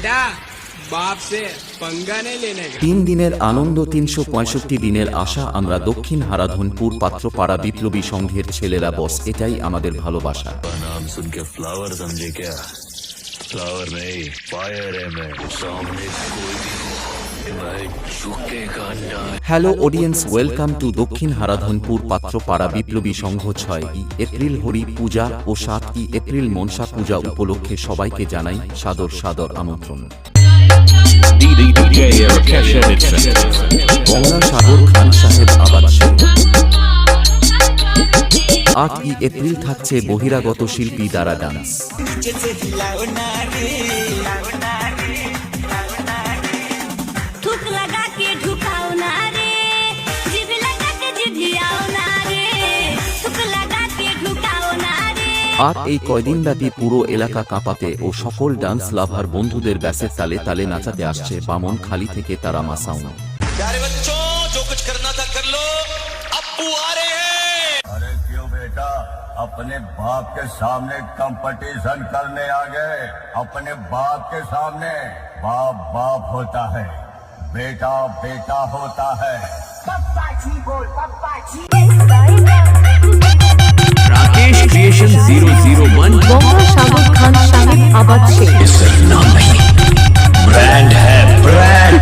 बेटा बाप से पंगा नहीं लेने का। 3 দিনের আনন্দ 365 দিনের আশা। আমরা দক্ষিণ হারাধনপুর পাত্রপাড়া বিপ্লবী সংঘের ছেলেরা বস, এটাই আমাদের ভালোবাসা। नाम सुन के फ्लावर समझे क्या? फ्लावर नहीं, फायर है मैं। सामने कोई भी हो, मैं झुकेगा ना। হ্যালো অডিয়েন্স, ওয়েলকাম টু দক্ষিণ হারাধনপুর পাত্রপাড়া বিপ্লবী সংঘ। 6 এপ্রিল হরি পূজা ও 7 এপ্রিল মনসা পূজা উপলক্ষে সবাইকে জানাই সাদর সাদর আমন্ত্রণ। গঙ্গা সাগর খান সাহেব আবাদ 8 এপ্রিল থাকছে বহিরাগত শিল্পী দ্বারা ডান্স। আর এই কয়দিন ব্যাপী পুরো এলাকা কাঁপাতে ও সকল ডান্স লাভার বন্ধুদের ব্যাসের তালে তালে নাচাতে আসছে বামনখালী থেকে তারা মাসাউন। प्यारे बच्चों, जो कुछ करना था कर लो, अप्पू आ रहे हैं। अरे क्यों बेटा, अपने बाप के सामने कंपटीशन करने आ गए? अपने बाप के सामने बाप बाप होता है, बेटा बेटा होता है। पप्पा जी बोल, पप्पा जी। राकेश क्रिएशन 001 गंगा सागर खान साहेब आबाद से। नाम नहीं, ब्रांड है ब्रांड।